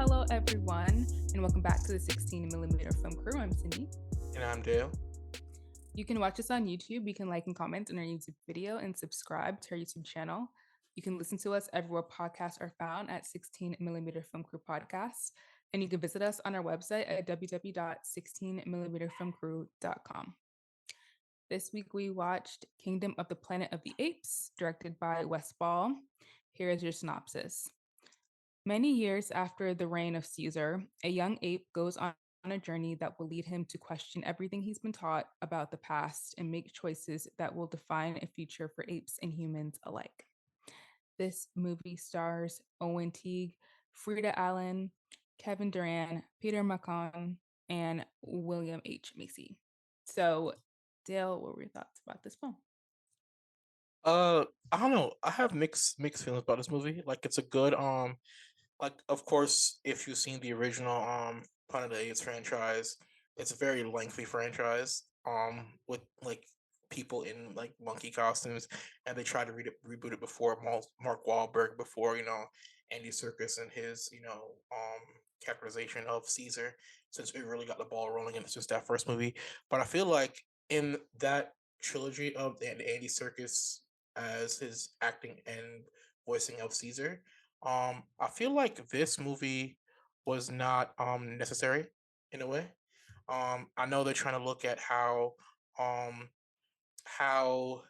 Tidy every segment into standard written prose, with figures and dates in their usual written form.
Hello, everyone, and welcome back to the 16 millimeter film crew. I'm Cindy. And I'm Dale. You can watch us on YouTube. You can like and comment on our YouTube video and subscribe to our YouTube channel. You can listen to us everywhere podcasts are found at 16 millimeter film crew podcasts. And you can visit us on our website at www.16millimeterfilmcrew.com. This week we watched Kingdom of the Planet of the Apes, directed by Wes Ball. Here is your synopsis. Many years after the reign of Caesar, a young ape goes on a journey that will lead him to question everything he's been taught about the past and make choices that will define a future for apes and humans alike. This movie stars Owen Teague, Frida Allen, Kevin Durant, Peter McCon, and William H. Macy. So, Dale, what were your thoughts about this film? I don't know. I have mixed feelings about this movie. Like it's a good like of course if you've seen the original Planet of the Apes franchise, it's a very lengthy franchise. With like people in like monkey costumes, and they tried to reboot it before Mark Wahlberg, before Andy Serkis and his characterization of Caesar, since it really got the ball rolling and it's just that first movie. But I feel like in that trilogy of the Andy Serkis as his acting and voicing of Caesar, I feel like this movie was not necessary in a way. I know they're trying to look at um how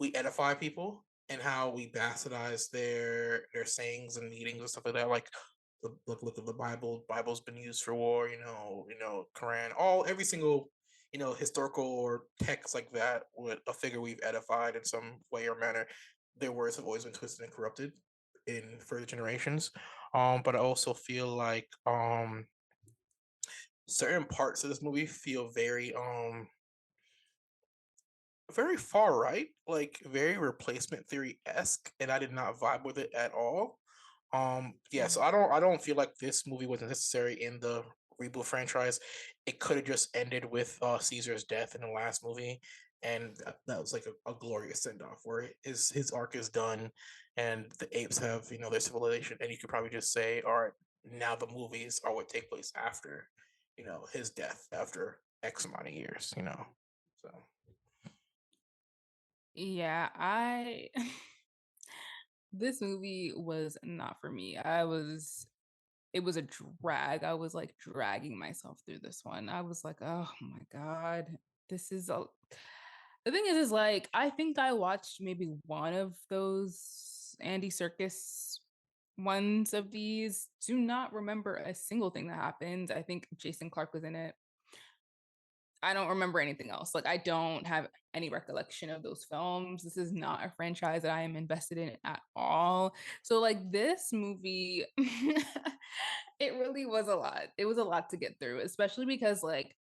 we edify people and how we bastardize their sayings and meetings and stuff like that. Like look at the Bible. Bible's been used for war. Quran. Every single historical or text like that with a figure we've edified in some way or manner. Their words have always been twisted and corrupted in further generations. But I also feel like certain parts of this movie feel very far right, like very replacement theory esque, and I did not vibe with it at all. Yeah, so I don't feel like this movie was necessary in the reboot franchise. It could have just ended with Caesar's death in the last movie, and that was like a glorious send off where his arc is done, and the apes have their civilization, and you could probably just say, all right, now the movies are what take place after his death after X amount of years, so. Yeah, I this movie was not for me. It was a drag. I was like dragging myself through this one. I was like, oh my God, this is a. The thing is like, I think I watched maybe one of those Andy Circus ones of these. Do not remember a single thing that happened. I think Jason Clark was in it. I don't remember anything else. Like, I don't have any recollection of those films. This is not a franchise that I am invested in at all. So, like, this movie, it really was a lot. It was a lot to get through, especially because, like,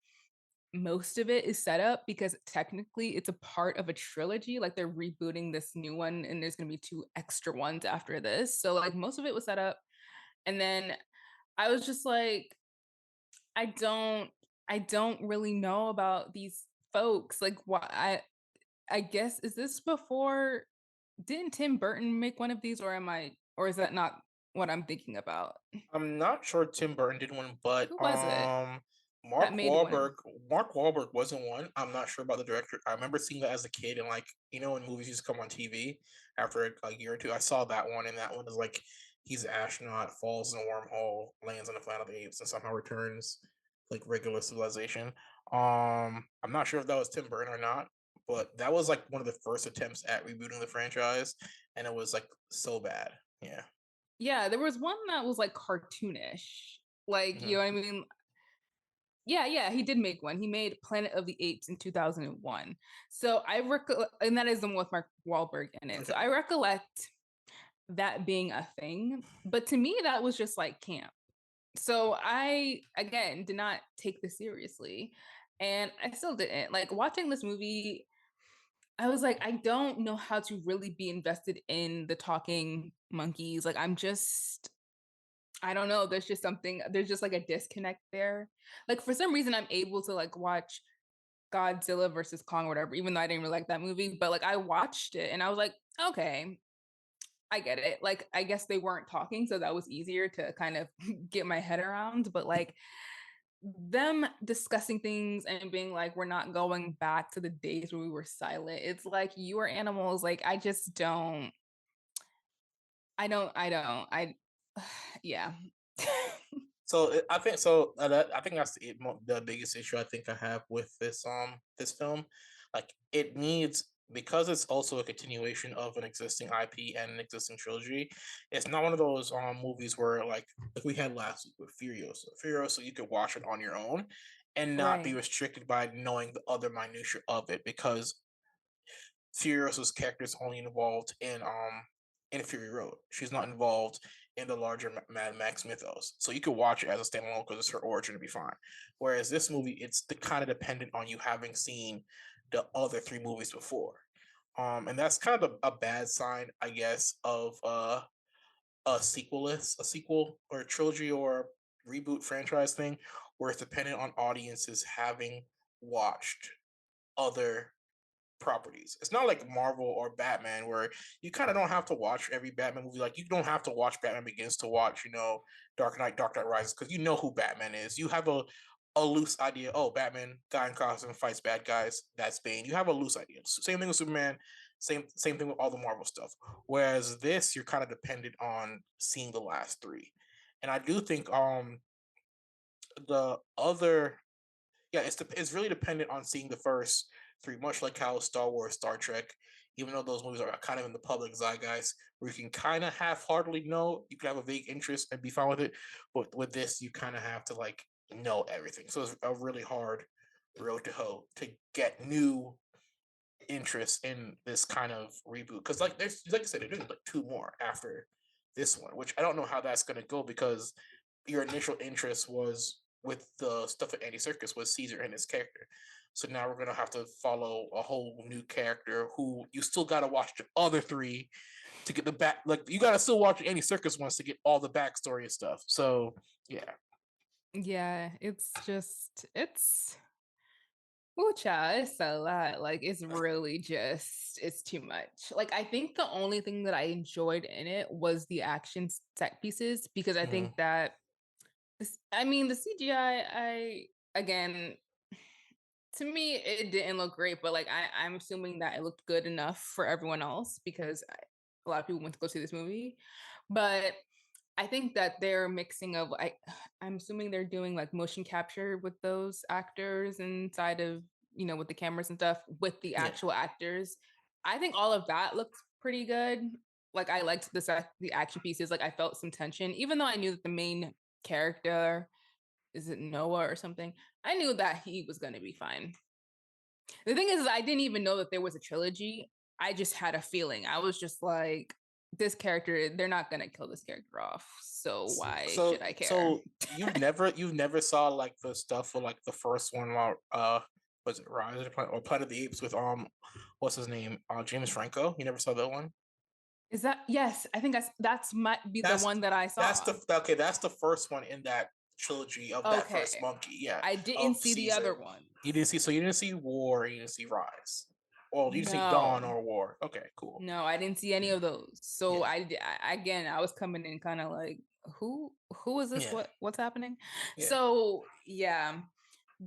most of it is set up because technically it's a part of a trilogy. Like, they're rebooting this new one, and there's going to be two extra ones after this. So, like, most of it was set up. And then I was just like, I don't I don't really know about these folks. Like why I guess is this before didn't Tim Burton make one of these or is that not what I'm thinking about? I'm not sure Tim Burton did one, but Who was it that Mark made one? Wahlberg Mark Wahlberg wasn't one. I'm not sure about the director. I remember seeing that as a kid, and like when movies used to come on TV after a year or two, I saw that one, and that one is like he's an astronaut, falls in a wormhole, lands on the planet of the apes, and somehow returns like regular civilization. I'm not sure if that was Tim Burton or not, but that was like one of the first attempts at rebooting the franchise, and it was like so bad. Yeah. Yeah, there was one that was like cartoonish. Like, you hmm know what I mean? Yeah, yeah, he did make one. He made Planet of the Apes in 2001. So I recollect, and that is the one with Mark Wahlberg in it. So Okay. I recollect that being a thing. But to me, that was just like camp. So I, again, did not take this seriously. And I still didn't. Like watching this movie, I was like, I don't know how to really be invested in the talking monkeys. Like, I don't know. There's just like a disconnect there. Like, for some reason, I'm able to like watch Godzilla versus Kong or whatever, even though I didn't really like that movie. But like, I watched it and I was like, okay, I get it. Like, I guess they weren't talking, so that was easier to kind of get my head around. But like them discussing things and being like, we're not going back to the days where we were silent. It's like you are animals. Like, I just don't. I yeah. So I think so. I think that's the biggest issue I think I have with this film. Like it needs, because it's also a continuation of an existing IP and an existing trilogy. It's not one of those movies where like we had last week with Furiosa. Furiosa, you could watch it on your own and not be Right. restricted by knowing the other minutia of it, because Furiosa's character is only involved in Fury Road. She's not involved in the larger Mad Max mythos. So you could watch it as a standalone because it's her origin to be fine. Whereas this movie, it's the kind of dependent on you having seen the other three movies before. And that's kind of a bad sign, I guess, of a sequel or a trilogy or reboot franchise thing, where it's dependent on audiences having watched other properties. It's not like Marvel or Batman where you kind of don't have to watch every Batman movie. Like you don't have to watch Batman Begins to watch, Dark Knight Rises, because you know who Batman is. You have a loose idea. Oh, Batman, guy in costume fights bad guys. That's Bane. You have a loose idea. Same thing with Superman. Same thing with all the Marvel stuff. Whereas this, you're kind of dependent on seeing the last three, and I do think the other yeah, it's really dependent on seeing the first three, much like how Star Wars, Star Trek, even though those movies are kind of in the public zeitgeist, where you can kind of half-heartedly know, you can have a vague interest and be fine with it, but with this, you kind of have to like know everything. So it's a really hard road to hoe to get new interest in this kind of reboot, because like I said, they're doing like two more after this one, which I don't know how that's going to go, because your initial interest was with the stuff at Andy Circus was Caesar and his character. So now we're gonna have to follow a whole new character who you still gotta watch the other three to get the back. Like you gotta still watch Andy Circus ones to get all the backstory and stuff. So yeah, Yeah, it's oh child, it's a lot. Like it's really just it's too much. Like I think the only thing that I enjoyed in it was the action set pieces because I mm-hmm. think that I mean the CGI I again to me it didn't look great, but like I'm assuming that it looked good enough for everyone else because a lot of people went to go see this movie. But I think that they're mixing of I'm assuming they're doing like motion capture with those actors inside of with the cameras and stuff with the Yeah, actual actors. I think all of that looked pretty good. Like I liked the action pieces. Like I felt some tension, even though I knew that the main character is it Noah or something. I knew that he was going to be fine. The thing is, I didn't even know that there was a trilogy. I just had a feeling. I was just like, this character, they're not gonna kill this character off. So why should I care? so you've never saw like the stuff for like the first one, was it Rise or Planet of the Apes with what's his name, James Franco? You never saw that one? Is that yes? I think that's might be the That's one that I that's saw. the okay. That's the first one in that trilogy of that first Okay, monkey. Yeah, I didn't of see the other Caesar. ones. You didn't see War. You didn't see Rise. Well, you didn't see Dawn No, or War. Okay, cool. no, I didn't see any Yeah, of those. So yeah, again, I was coming in kind of like, who is this? yeah, What's happening? yeah, So yeah,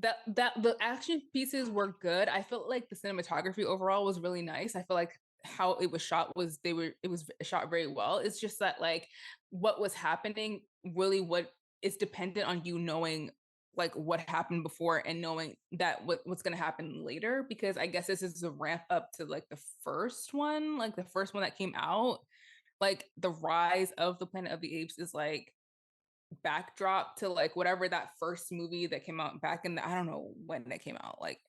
that the action pieces were good. I felt like the cinematography overall was really nice. I feel like how it was shot was it was shot very well. It's just that like what was happening really what is dependent on you knowing like what happened before and knowing that what's going to happen later because I guess this is a ramp up to like the first one that came out like the rise of the Planet of the Apes is like backdrop to like whatever that first movie that came out back in the I don't know when that came out like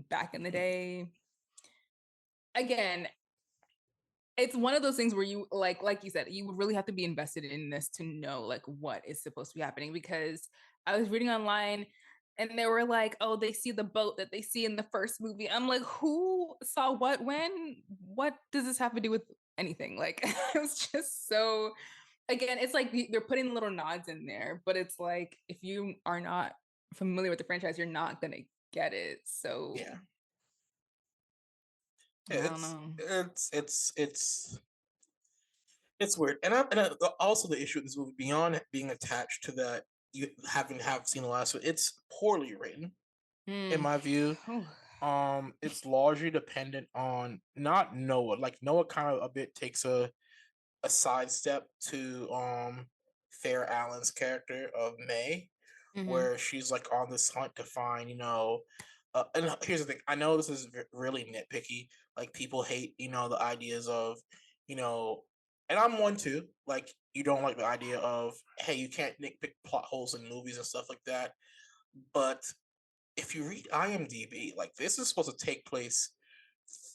back in the day again it's one of those things where you like you said you would really have to be invested in this to know like what is supposed to be happening because I was reading online and they were like oh they see the boat that they see in the first movie. I'm like who saw what when what does this have to do with anything like it was just so again it's like they're putting little nods in there but it's like if you are not familiar with the franchise you're not gonna get it so yeah. I Yeah, don't know. it's It's weird, also the issue with this movie beyond being attached to that you haven't have seen the last one. It's poorly written in Mm. my view. Whew. It's largely dependent on not Noah. Like Noah kind of a bit takes a sidestep to Fair Allen's character of May, Mhm. where she's like on this hunt to find, and here's the thing. I know this is really nitpicky. Like people hate, the ideas of, you know, and I'm one too. Like you don't like the idea of, hey, you can't nitpick plot holes in movies and stuff like that. But if you read IMDb, like this is supposed to take place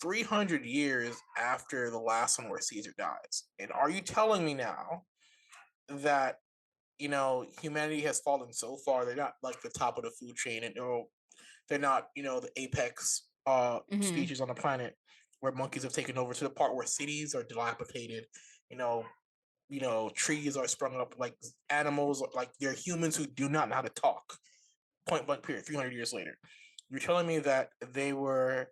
300 years after the last one where Caesar dies. And are you telling me now that humanity has fallen so far they're not like the top of the food chain, and they're not the apex Mhm. species on the planet, where monkeys have taken over to the part where cities are dilapidated, you know trees are sprung up, like animals, like they're humans who do not know how to talk, point blank period, 300 years later. You're telling me that they were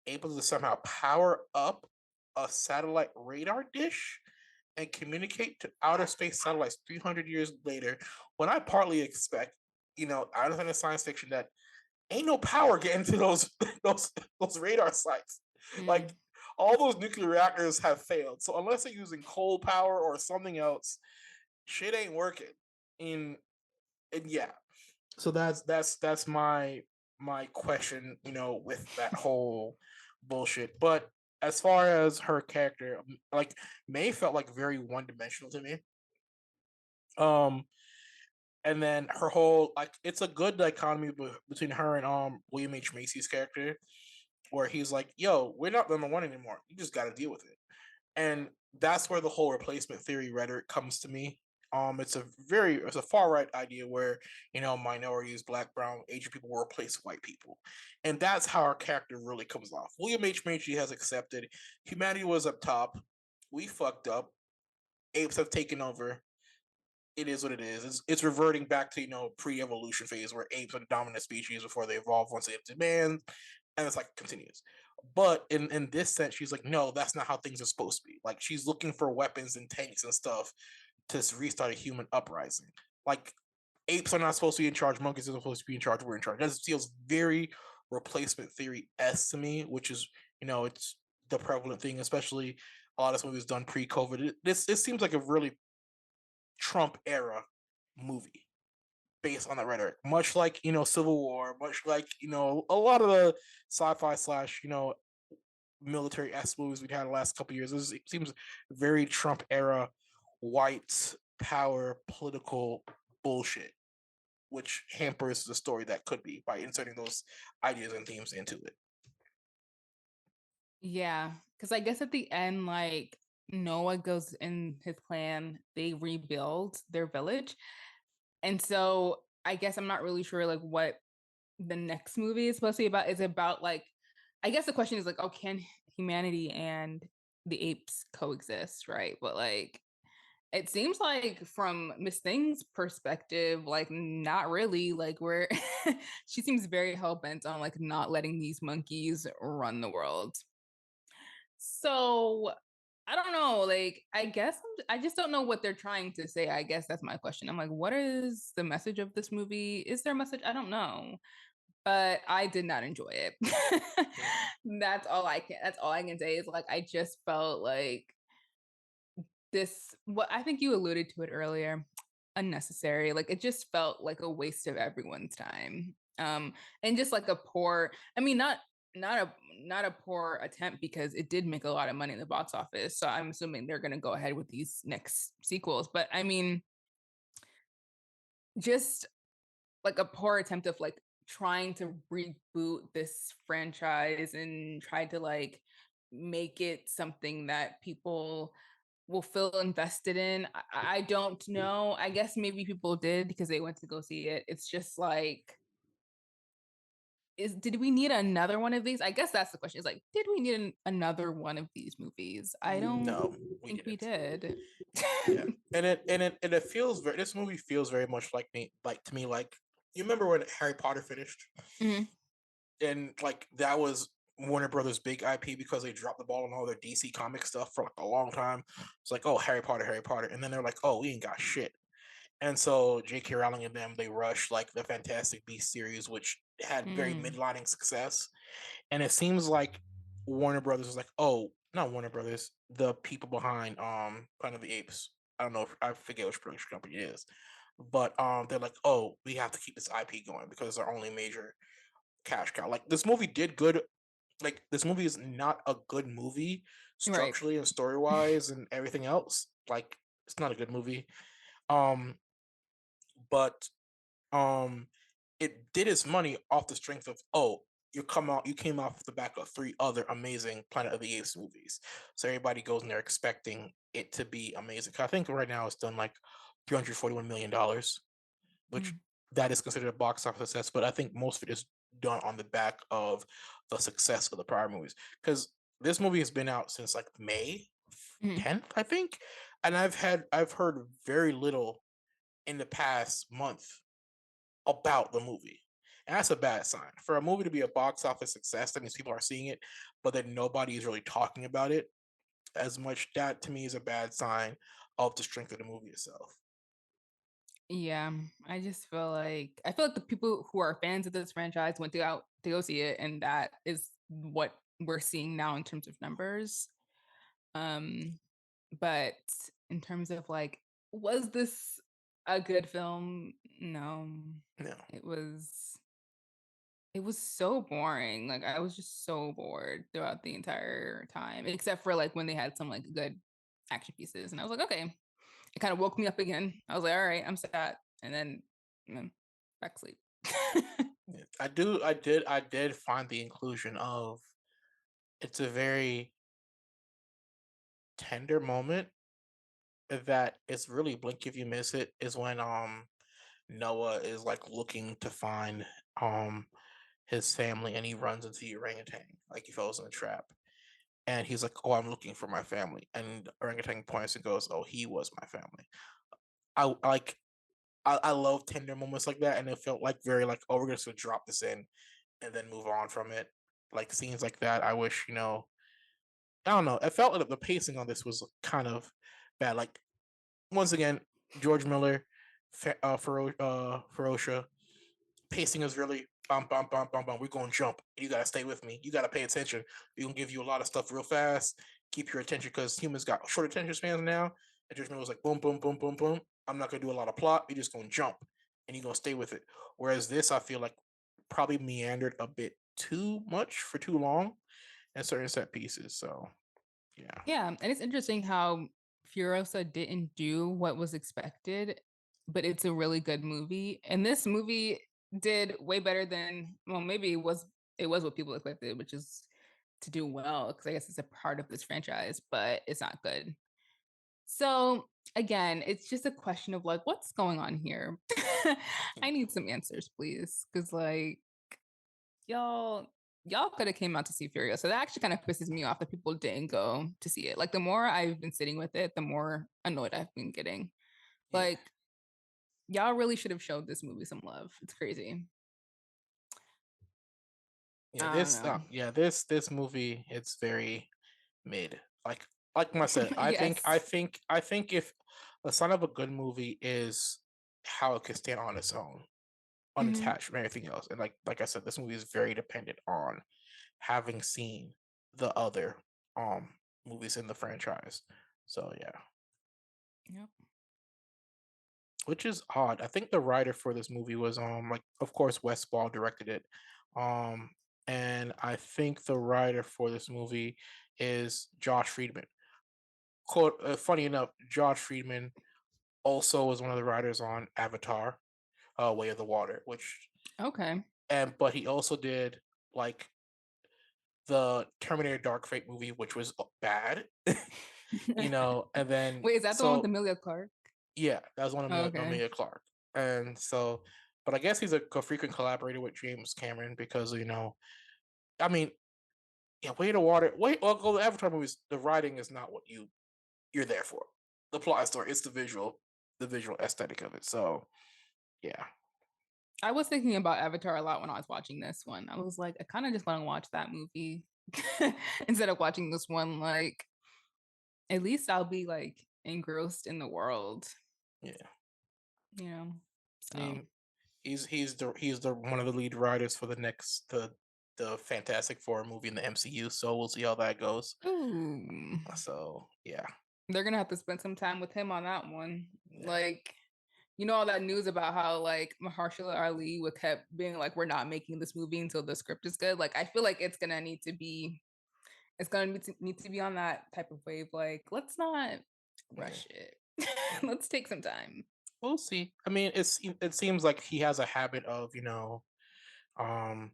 able to somehow power up a satellite radar dish and communicate to outer space satellites 300 years later, when I partly expect, out of science fiction, that ain't no power getting to those those radar sites. Like Mm. all those nuclear reactors have failed. So unless they're using coal power or something else, shit ain't working. And yeah, so that's my question, with that whole bullshit. But as far as her character, like May felt like very one dimensional to me. Um, and then her whole, like, it's a good dichotomy between her and William H Macy's character, where he's like, "Yo, we're not number one anymore. You just got to deal with it." And that's where the whole replacement theory rhetoric comes to me. It's a far right idea where minorities, black, brown, Asian people will replace white people, and that's how our character really comes off. William H Macy has accepted humanity was up top, we fucked up, apes have taken over. It is what it is. It's reverting back to pre-evolution phase where apes are the dominant species before they evolve once they have demand, and it's like continues. But in this sense, she's like, no, that's not how things are supposed to be. Like she's looking for weapons and tanks and stuff to restart a human uprising. Like apes are not supposed to be in charge, monkeys are supposed to be in charge. We're in charge. That feels very replacement theory s to me, which is it's the prevalent thing, especially a lot of this movie was done pre-COVID. This seems like a really Trump era movie based on that rhetoric, much like Civil War, much like a lot of the sci-fi slash military s movies we've had the last couple of years. It seems very Trump era white power political bullshit, which hampers the story that could be by inserting those ideas and themes into it. Yeah, because I guess at the end, like Noah goes in his clan, they rebuild their village. And so I guess I'm not really sure like what the next movie is supposed to be about. Is about like I guess the question is like, oh, can humanity and the apes coexist, right? But like it seems like from Miss Thing's perspective, like not really. Like where she seems very hell bent on like not letting these monkeys run the world. So I don't know. Like, I guess I just don't know what they're trying to say. I guess that's my question. I'm like, what is the message of this movie? Is there a message? I don't know, but I did not enjoy it. That's all I can say is like I just felt like this what I think you alluded to it earlier, unnecessary. Like it just felt like a waste of everyone's time. And just like a poor, I mean, not a poor attempt because it did make a lot of money in the box office. So I'm assuming they're gonna go ahead with these next sequels. But I mean, just like a poor attempt of like trying to reboot this franchise and try to like make it something that people will feel invested in. I don't know. I guess maybe people did because they went to go see it. It's just like, is did we need another one of these? I guess that's the question. Is like, did we need another one of these movies? I don't No, we think we didn't. did. Yeah, and it feels very. This movie feels very much to me, like you remember when Harry Potter finished, Mhm. and like that was Warner Brothers' big IP because they dropped the ball on all their DC comic stuff for like a long time. It's like, oh, Harry Potter, and then they're like, oh, we ain't got shit. And so J.K. Rowling and them, they rushed like the Fantastic Beasts series, which had very Mm, midlining success. And it seems like Warner Brothers was like, oh, not Warner Brothers, the people behind Planet of the Apes. I don't know if I forget which production company it is. But they're like, oh, we have to keep this IP going because it's our only major cash cow. Like this movie did good. Like this movie is not a good movie right. structurally and story wise and everything else. Like it's not a good movie. Um, but it did its money off the strength of, oh, you came off the back of three other amazing Planet of the Apes movies, so everybody goes in there expecting it to be amazing. I think right now it's done like $341 million, which Mm, that is considered a box office success, but I think most of it is done on the back of the success of the prior movies, because this movie has been out since like May mm. 10th, I think, and I've heard very little in the past month about the movie. And that's a bad sign. For a movie to be a box office success, that means people are seeing it, but then nobody is really talking about it as much. That to me is a bad sign of the strength of the movie itself. Yeah, I feel like the people who are fans of this franchise went to out to go see it, and that is what we're seeing now in terms of numbers. Um, but in terms of like, was this a good film? No, No. it was. It was so boring. Like I was just so bored throughout the entire time, except for like when they had some like good action pieces, and I was like, okay, it kind of woke me up again. I was like, all right, I'm sad, and then back to sleep. Yeah. I did find the inclusion of, it's a very tender moment that it's really blink if you miss it, is when Noah is like looking to find um his family and he runs into the orangutan, like he falls in a trap. And he's like, "Oh, I'm looking for my family." And orangutan points and goes, "Oh, he was my family." I like I love tender moments like that, and it felt like very like, "Oh, we're just gonna drop this in and then move on from it." Like scenes like that, I wish, I don't know. It felt like the pacing on this was kind of bad. Like once again, George Miller, Ferocia, pacing is really bum bum bum bum bum. We're gonna jump. You gotta stay with me. You gotta pay attention. We're gonna give you a lot of stuff real fast. Keep your attention because humans got short attention spans now. And Judgment was like boom boom boom boom boom. I'm not gonna do a lot of plot. You're just gonna jump and you're gonna stay with it. Whereas this, I feel like probably meandered a bit too much for too long in certain set pieces. So yeah, Yeah, and it's interesting how Furiosa didn't do what was expected, but it's a really good movie. And this movie did way better than, well, maybe it was what people expected, which is to do well, because I guess it's a part of this franchise, but it's not good. So again, it's just a question of like, what's going on here? I need some answers, please. Cause like y'all y'all could have came out to see Furious. So that actually kind of pisses me off that people didn't go to see it. Like the more I've been sitting with it, the more annoyed I've been getting. yeah, Like y'all really should have showed this movie some love. It's crazy. yeah. I don't know. This movie, it's very mid. Like I said, Yes. I think if the sign of a good movie is how it can stand on its own, Hmm. unattached from everything else. And like I said, this movie is very dependent on having seen the other um movies in the franchise. So yeah. Yep. Which is odd. I think the writer for this movie was like of course Wes Ball directed it. Um and I think the writer for this movie is Josh Friedman. Quote, funny enough, Josh Friedman also was one of the writers on Avatar, Way of the Water, which, Okay. and but he also did like the Terminator Dark Fate movie, which was bad, and then Wait, is that the one with so Amelia Clark? yeah, that was one of Oh, okay. Amelia Clark, and so, but I guess he's a frequent collaborator with James Cameron because I mean, yeah, Way of the Water, well, the Avatar movies, the writing is not what you're there for. The plot story, it's the visual aesthetic of it. So yeah, I was thinking about Avatar a lot when I was watching this one. I was like, I kind of just want to watch that movie. instead of watching this one. Like, at least I'll be like engrossed in the world, Yeah, you know. I So, mean, he's the one of the lead writers for the Fantastic Four movie in the MCU. So we'll see how that goes. ooh, So yeah, they're gonna have to spend some time with him on that one. yeah, Like, all that news about how like Mahershala Ali would kept being like, "We're not making this movie until the script is good." Like, I feel like it's gonna need to be on that type of wave. Like, let's not yeah, rush it. yeah. Let's take some time. We'll see. I mean, it seems like he has a habit of um,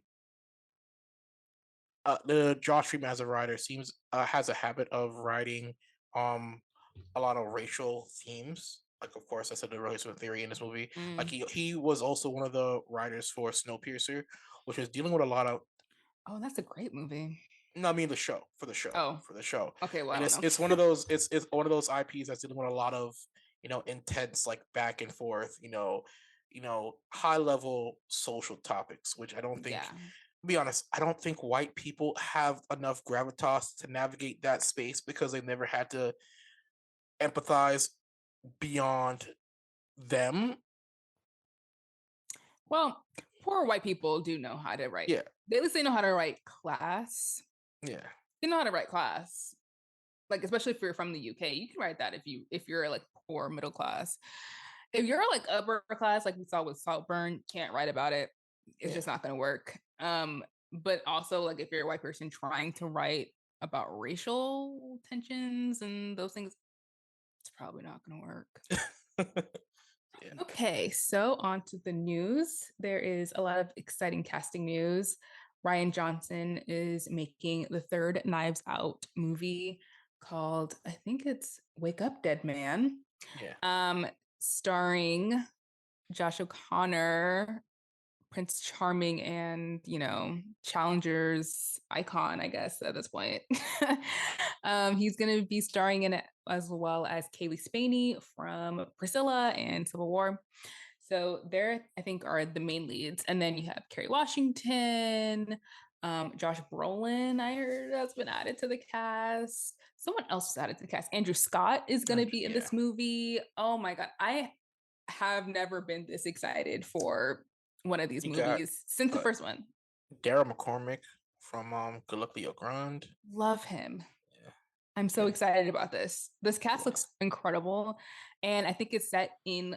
the Josh Freeman as a writer seems has a habit of writing um a lot of racial themes. Like, of course, I said the racial theory in this movie. Like Mm. he was also one of the writers for Snowpiercer, which was dealing with a lot of Oh, that's a great movie. no, I mean the show for the show Oh, for the show, okay. Well, I and don't it's one know. of those it's one of those IPs that's dealing with a lot of intense like back and forth high level social topics, which I don't think, Yeah. to be honest, I don't think white people have enough gravitas to navigate that space because they never had to empathize beyond them. Well, poor white people do know how to write. Yeah, At least they know how to write class. yeah, They know how to write class. Like, especially if you're from the UK, you can write that if you're like poor middle class. If you're like upper class, like we saw with Saltburn, can't write about it. It's yeah. just not gonna work. But also like if you're a white person trying to write about racial tensions and those things, it's probably not gonna work. Yeah, Okay, so on to the news. There is a lot of exciting casting news. Ryan Johnson is making the third Knives Out movie called, I think it's Wake Up Dead Man, yeah, um, starring Josh O'Connor, Prince Charming, and Challenger's icon, I guess, at this point. He's going to be starring in it as well as Kaylee Spaney from Priscilla and Civil War. So there, I think, are the main leads, and then you have Kerry Washington, Josh Brolin. I heard has been added to the cast. Someone else was added to the cast. Andrew Scott is going to be in yeah. this movie. Oh my god, I have never been this excited for one of these You got movies since the uh, first one. Dara McCormick from Good Luck Leo Grand. Love him. Yeah, I'm so yeah, excited about this. This cast yeah. looks incredible. And I think it's set in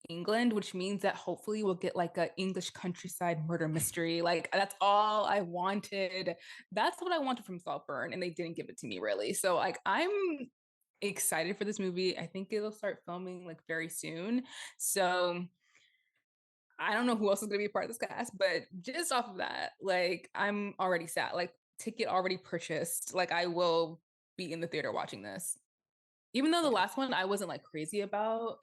England, which means that hopefully we'll get like a English countryside murder mystery. Like that's all I wanted. That's what I wanted from Saltburn, and they didn't give it to me really. So like I'm excited for this movie. I think it'll start filming like very soon. So I don't know who else is gonna be a part of this cast, but just off of that, like I'm already sad. Like ticket already purchased. Like I will be in the theater watching this. Even though the Yeah. last one I wasn't like crazy about.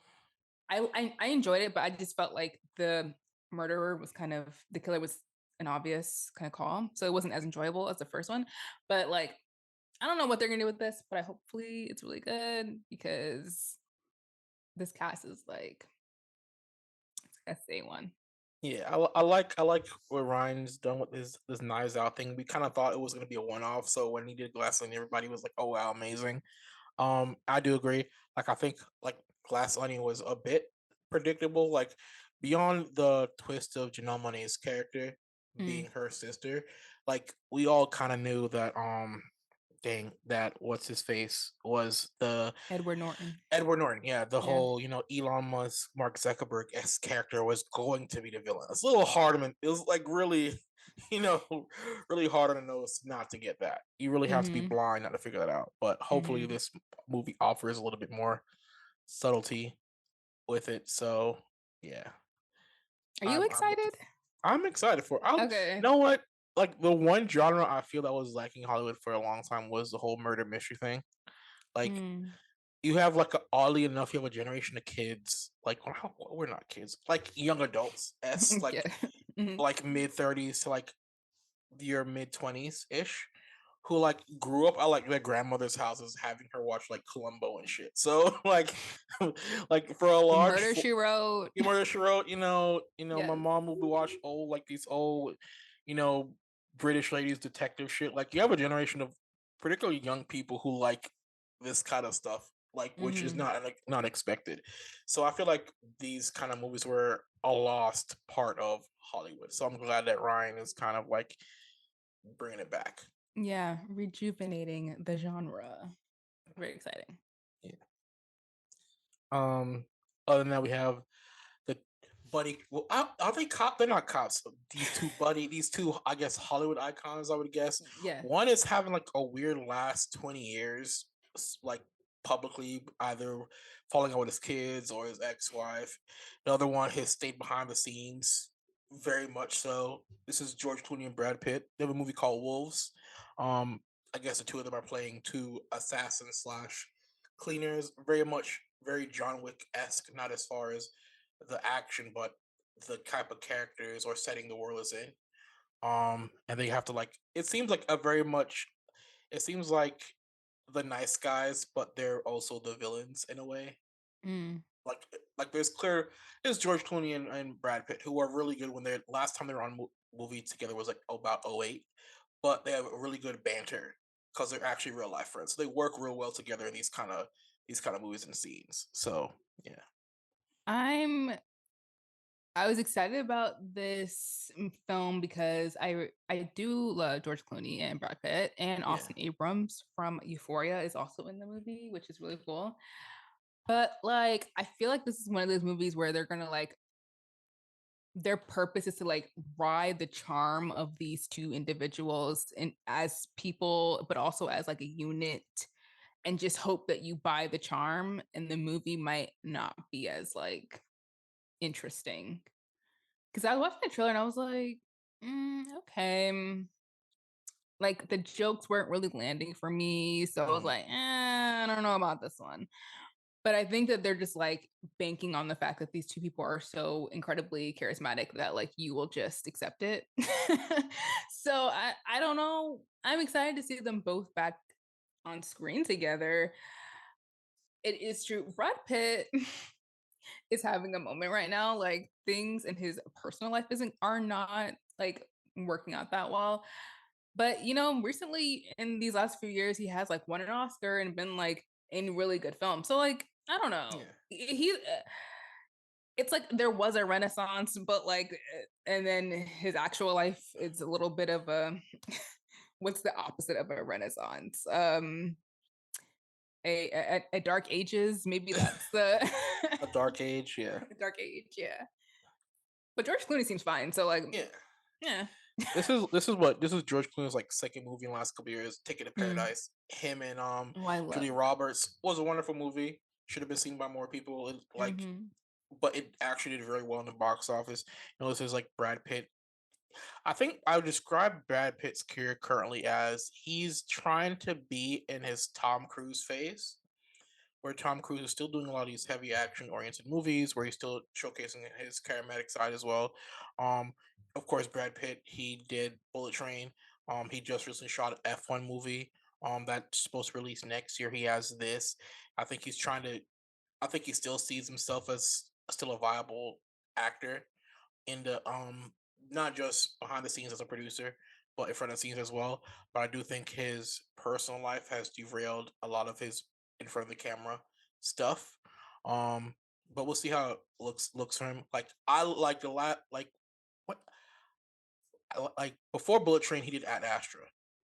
I enjoyed it, but I just felt like the killer was an obvious kind of call. So it wasn't as enjoyable as the first one. But like I don't know what they're gonna do with this, but I hopefully it's really good because this cast is like it's A1. Yeah, I like what Ryan's done with this Knives Out thing. We kind of thought it was gonna be a one off. So when he did Glass Onion, everybody was like, "Oh wow, amazing." I do agree. Like I think like Glass Onion was a bit predictable. Like beyond the twist of Janelle Monáe's character being Mm. her sister, like we all kind of knew that dang that what's his face was the Edward Norton. Edward Norton, yeah, the Yeah. whole Elon Musk, Mark Zuckerberg s character was going to be the villain. It's a little hard on it was like really, you know, really hard on the nose not to get that. You really have to be Mm-hmm. blind not to figure that out. But hopefully, Mm-hmm. this movie offers a little bit more subtlety with it. So yeah, Are you I'm looking. excited? I'm excited for. You Okay. know what? Like the one genre I feel that was lacking in Hollywood for a long time was the whole murder mystery thing. Like Mm. you have like oddly enough, you have a generation of kids, like we're not kids, like young adults, Yeah. Mhm. like mid 30s to like your mid 20s ish, who like grew up at like their grandmother's houses, having her watch like Columbo and shit. So like, like for a large Murder She Wrote. Murder She Wrote, my Yes. mom will be watch old like these old, you know, British ladies detective shit. Like you have a generation of particularly young people who like this kind of stuff, like which is Hmm. not expected. So I feel like these kind of movies were a lost part of Hollywood. So I'm glad that Ryan is kind of like bringing it back. Yeah, rejuvenating the genre. Very exciting. Yeah. Um. Other than that, we have the buddy. Well, are they cop? They're not cops. These two, I guess, Hollywood icons. I would guess Yes. one is having like a weird last 20 years, like publicly, either falling out with his kids or his ex-wife. The other one has stayed behind the scenes, very much so. This is George Clooney and Brad Pitt. They have a movie called Wolves. Um, I guess the two of them are playing two assassins slash cleaners, very much very John Wick esque, not as far as the action, but the type of characters or setting the world is in. And they have to like it seems like a very much it seems like the nice guys, but they're also the villains in a way. Mm. Like there's George Clooney and Brad Pitt who are really good when they're last time they were on movie together was like about '08, but they have a really good banter because they're actually real life friends. So they work real well together in these kind of movies and scenes. So yeah, I'm I was excited about this film because I do love George Clooney and Brad Pitt, and yeah, Austin Abrams from Euphoria is also in the movie, which is really cool. But like I feel like this is one of those movies where they're gonna like their purpose is to like ride the charm of these two individuals and as people, but also as like a unit, and just hope that you buy the charm and the movie might not be as like interesting. Because I was watching the trailer and I was like, okay. Like the jokes weren't really landing for me. So I was mhm, like, I don't know about this one. But I think that they're just like banking on the fact that these two people are so incredibly charismatic that like you will just accept it. So I don't know. I'm excited to see them both back on screen together. It is true. Brad Pitt is having a moment right now. Like things in his personal life isn't are not like working out that well. But you know, recently in these last few years, he has like won an Oscar and been like in really good films. So like, I don't know. yeah. He it's like there was a renaissance, but like, and then his actual life is a little bit of a what's the opposite of a renaissance? A dark ages, maybe that's the A dark age, yeah, dark age, yeah. But George Clooney seems fine, so like, yeah. yeah. This is George Clooney's like second movie in the last couple years. Ticket to Mm. Paradise. Him and Oh, I love. Julia Roberts was a wonderful movie. Should have been seen by more people. Mm-hmm. But it actually did very well in the box office. You know, this is like Brad Pitt. I think I would describe Brad Pitt's career currently as he's trying to be in his Tom Cruise phase, where Tom Cruise is still doing a lot of these heavy action oriented movies, where he's still showcasing his charismatic side as well. Um, of course, Brad Pitt, he did Bullet Train. He just recently shot an F1 movie. That's supposed to release next year. He has this. I think he's trying to. I think he still sees himself as still a viable actor in the not just behind the scenes as a producer, but in front of the scenes as well. But I do think his personal life has derailed a lot of his in front of the camera stuff. Um, but we'll see how it looks for him. Like I like the like what like before Bullet Train, he did Ad Astra.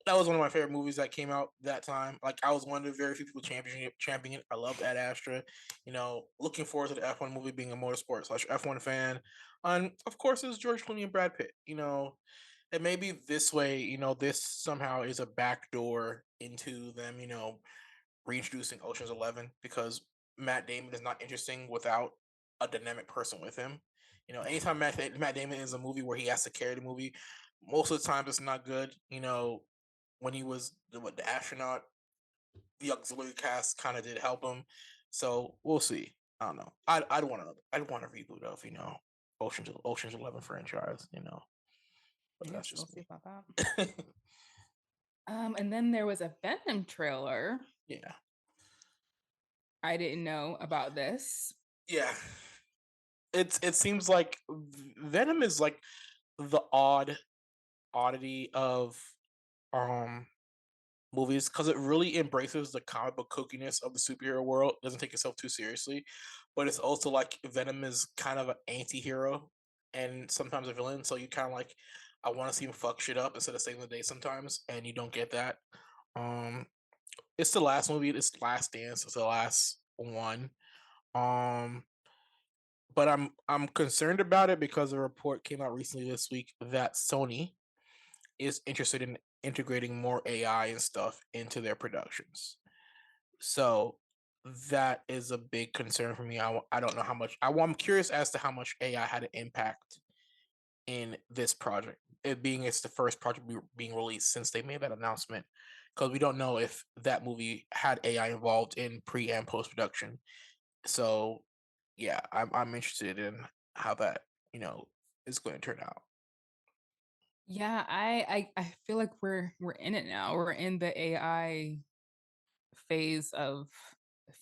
That was one of my favorite movies that came out that time. Like I was one of the very few people championing it. I loved Ad Astra. You know, looking forward to the F1 movie, being a motorsport slash F1 fan, and of course, it's George Clooney and Brad Pitt. You know, and maybe this way, you know, this somehow is a backdoor into them. You know, reintroducing Ocean's 11 because Matt Damon is not interesting without a dynamic person with him. You know, anytime Matt Damon is a movie where he has to carry the movie, most of the time it's not good. You know, when he was the astronaut, the auxiliary cast kind of did help him. So we'll see. I don't know. I'd want a reboot of Ocean's 11 franchise. You know, but I that's guess we'll just see me. about that. And then there was a Venom trailer. Yeah, I didn't know about this. yeah. It seems like Venom is like the odd. oddity of um movies because it really embraces the comic book kookiness of the superhero world. It doesn't take itself too seriously, but it's also like Venom is kind of an anti-hero and sometimes a villain. So you kind of like, I want to see him fuck shit up instead of saving the day sometimes, and you don't get that. Um, it's the last movie. It's Last Dance. It's the last one. Um, but I'm concerned about it because a report came out recently this week that Sony is interested in integrating more AI and stuff into their productions. So that is a big concern for me. I don't know how much I'm curious as to how much AI had an impact in this project. It being it's the first project being released since they made that announcement, because we don't know if that movie had AI involved in pre and post production. So yeah, I'm interested in how that is going to turn out. Yeah, I feel like we're in it now. We're in the AI phase of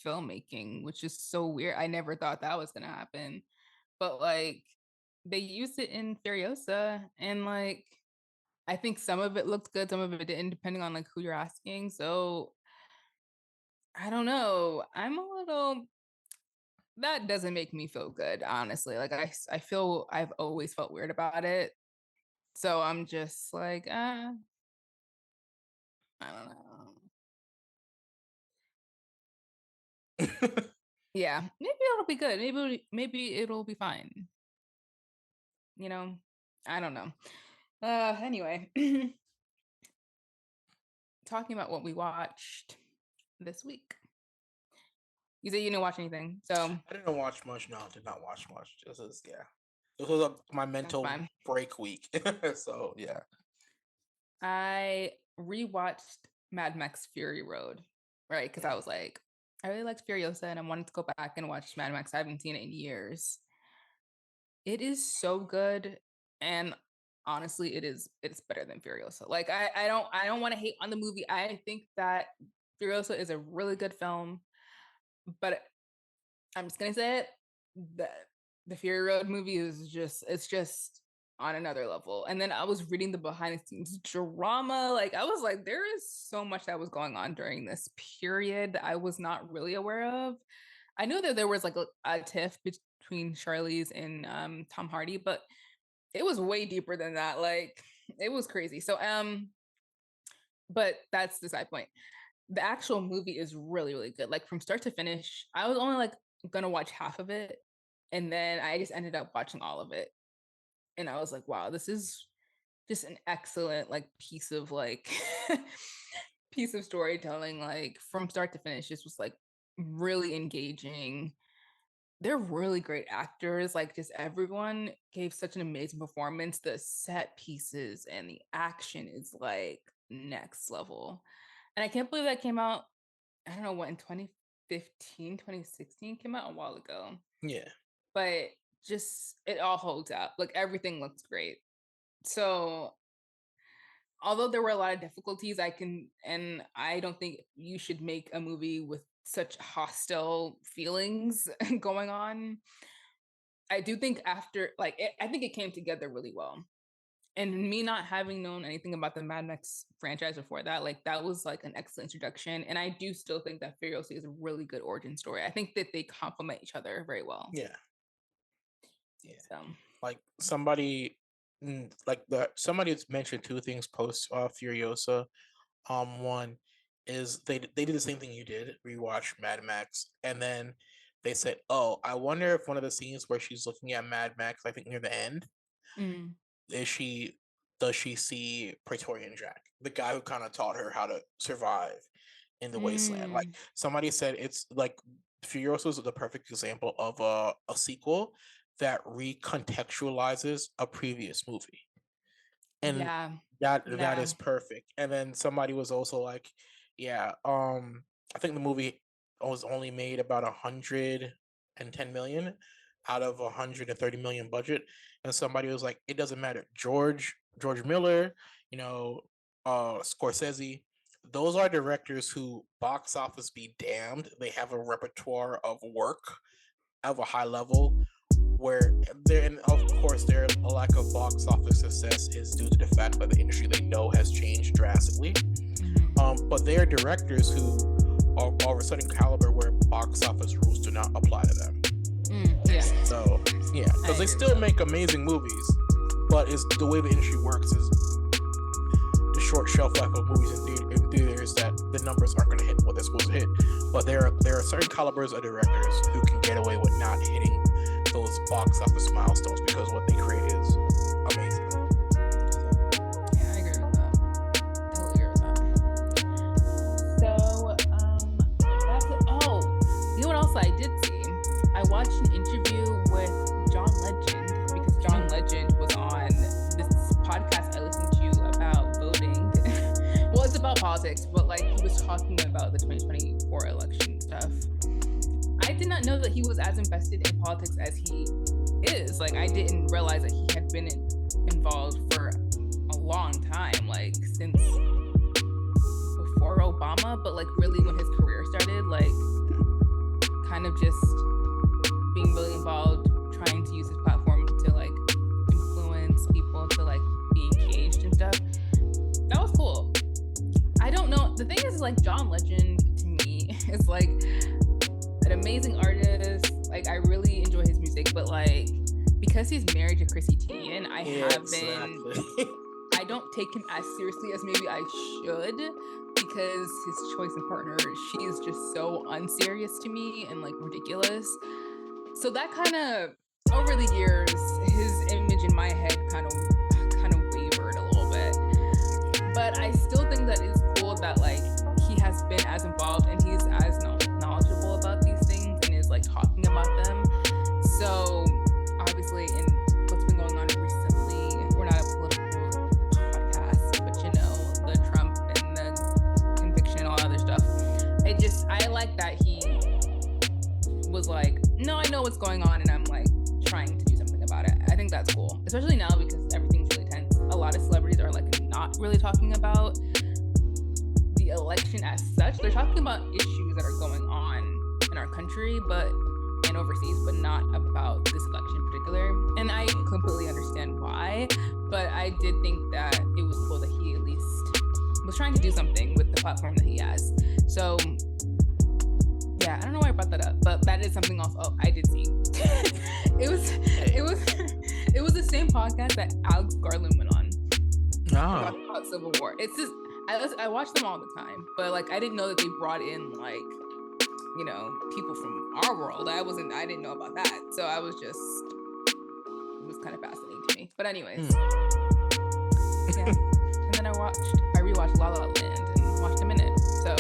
filmmaking, which is so weird. I never thought that was gonna happen. But like they used it in Furiosa and like I think some of it looked good, some of it didn't, depending on like who you're asking. So I don't know. I'm a little that doesn't make me feel good, honestly. Like I feel I've always felt weird about it. So I'm just like, I don't know. Yeah, maybe it'll be good. Maybe it'll be fine. You know, I don't know. Anyway, talking about what we watched this week. You said you didn't watch anything, so I didn't watch much. No, I did not watch much. This is yeah. This was my that's mental fine. break week. So yeah. I rewatched Mad Max Fury Road, right? Because I Mm. was like, I really liked Furiosa, and I wanted to go back and watch Mad Max. I haven't seen it in years. It is so good, and honestly, it's better than Furiosa. Like I don't want to hate on the movie. I think that Furiosa is a really good film, but I'm just gonna say it. The the Fury Road movie is just it's just on another level. And then I was reading the behind the scenes drama. Like I was like, there is so much that was going on during this period that I was not really aware of. I knew that there was like a tiff between Charlize and Tom Hardy, but it was way deeper than that. Like it was crazy. So but that's the side point. The actual movie is really, really good. Like from start to finish, I was only like gonna watch half of it. And then I just ended up watching all of it. And I was like, wow, this is just an excellent like piece of like piece of storytelling. Like from start to finish, this was like really engaging. They're really great actors. Like just everyone gave such an amazing performance. The set pieces and the action is like next level. And I can't believe that came out, I don't know what, in 2015, 2016 came out a while ago. Yeah. But just it all holds up. Like everything looks great. So although there were a lot of difficulties, I don't think you should make a movie with such hostile feelings going on. I do think after I think it came together really well. And me not having known anything about the Mad Max franchise before that, like that was like an excellent introduction. And I do still think that Furiosa is a really good origin story. I think that they complement each other very well. Yeah. Yeah. So Like somebody has mentioned two things post Furiosa. One is they did the same thing you did, rewatch Mad Max, and then they said, "Oh, I wonder if one of the scenes where she's looking at Mad Max, I think near the end, mm, is she does she see Praetorian Jack, the guy who kind of taught her how to survive in the wasteland?" Like mm, somebody said, it's like Furiosa is the perfect example of a sequel that recontextualizes a previous movie, and yeah, that yeah. is perfect. And then somebody was also like, yeah, I think the movie was only made about 110 million out of 130 million budget, and somebody was like, it doesn't matter. George Miller, you know, Scorsese, those are directors who box office be damned. They have a repertoire of work of a high level where there, and of course their lack of box office success is due to the fact that the industry they know has changed drastically. But they are directors who are of a certain caliber where box office rules do not apply to them. Yeah. So yeah, because they still make amazing movies, but it's the way the industry works is the short shelf life of movies in theaters that the numbers aren't going to hit what they're supposed to hit. But there are certain calibers of directors who can get away with not hitting those box office milestones because what they create is amazing. Yeah, I agree with that. Totally agree with that. So, that's it. Oh, you know what else I did see? I watched an interview with John Legend because John Legend was on this podcast I listened to about voting. Well, it's about politics, but like he was talking about the 2024 election stuff. I did not know that he was as invested in politics as he is. Like, I didn't realize that he had been involved for a long time, like since before Obama, but like really when his career started, like kind of just being really involved, trying to use his platform to like influence people to like be engaged and stuff. That was cool. I don't know. The thing is, like, John Legend to me is like an amazing artist. Like, I really enjoy his music, but like because he's married to Chrissy Teigen, I don't take him as seriously as maybe I should because his choice of partner, she is just so unserious to me and like ridiculous. So that kind of, over the years, his image in my head kind of wavered a little bit. But I still think that it's cool that like he has been as involved and he's as knowledgeable about these things and is like talking about them. So obviously, in what's been going on recently, we're not a political podcast, but you know, the Trump and the conviction and all that other stuff. I like that he was like, no, I know what's going on and I'm like trying to do something about it. I think that's cool, especially now because everything's really tense. A lot of celebrities are like not really talking about the election as such. They're talking about issues that are going on in our country and overseas, but not about this election in particular. And I completely understand why, but I did think that it was cool that he at least was trying to do something with the platform that he has. So yeah, I don't know why I brought that up, but that is something else. Oh, I did see. it was the same podcast that Alex Garland went on. About Civil War. It's just I watch them all the time, but like I didn't know that they brought in like, you know, people from our world. I didn't know about that. So it was kind of fascinating to me. But anyways. Yeah. And then I rewatched La La Land and watched a minute. So